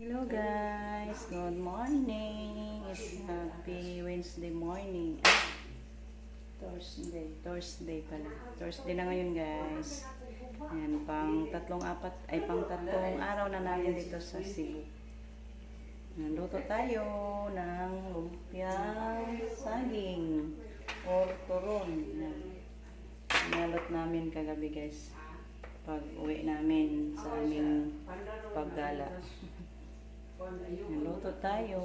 Hello guys, good morning. It's happy Wednesday morning. Thursday pala. Thursday na ngayon guys. Ayan, pang tatlong araw na namin dito sa Cebu. Luto tayo ng lumpiang saging or turon. Nalot namin kagabi guys. Pag uwi namin sa aming paggala. Luto tayo.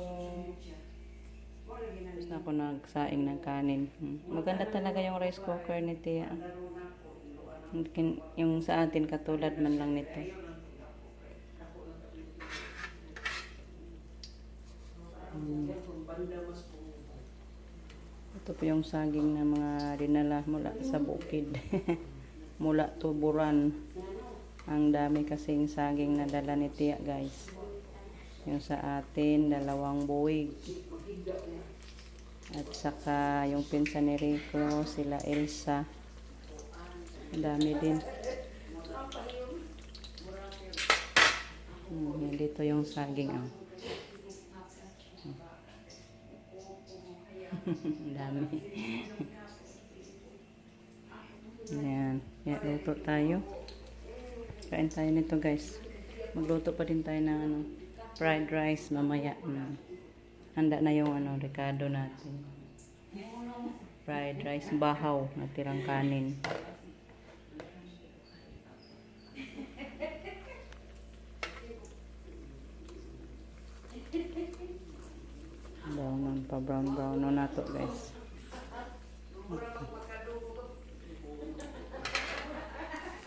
Tapos na ako nagsaing ng kanin. Maganda talaga yung rice cooker ni Tia. Yung sa atin katulad man lang nito. Ito po yung saging na mga dinala mula sa bukid. Mula tuburan. Ang dami kasing saging na dala ni Tia guys. Yung sa atin, 2 buwig. At saka yung pinsan ni Rico, sila Elsa. Ang dami din. Dito yung saging. Ang dami. Ayan. Yan, luto tayo. Kain tayo nito guys. Magluto pa din tayo ng fried rice mamaya. Handa na yung recado natin. Fried rice, bahaw, natirang kanin. Brown pa brown na to guys.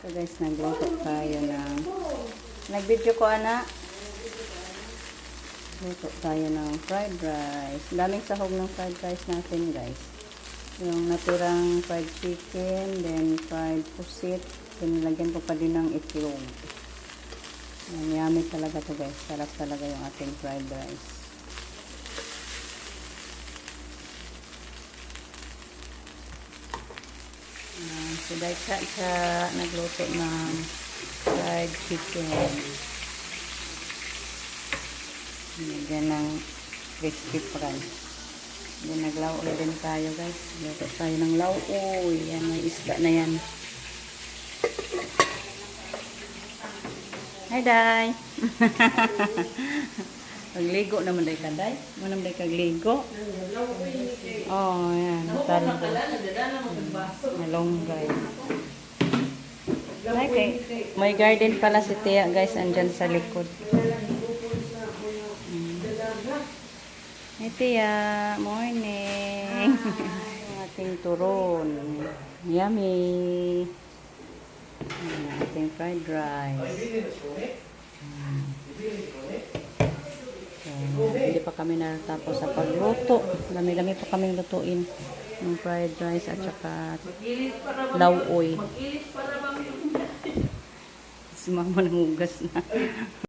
So guys, nagluto tayo ng nag-video ko anak. Luto tayo ng fried rice. Daming sahog ng fried rice natin guys. Yung natirang fried chicken, then fried pusit, pinilagyan ko pa din ng itlog. Yummy talaga to guys. Sarap talaga yung ating fried rice. Si Daika siya nagluto ng fried chicken. Yan ng crispy fry. Then naglaoy din tayo guys. Luto tayo ng laoy. Yan, may isda na yan. Hi Day! Pagligo naman day ka Day. Manam day kagligo. Oh, yan. Talaga. Malonggay. May garden pala si Tia guys. Andyan sa likod. Hey Tia, morning. Ang ating turon. Yummy. Ang ating fried rice. Hindi pa kami natapos sa pagluto. Dami-dami pa kaming lutuin. Yung fried rice at saka lauoy. Si mama nangugas na.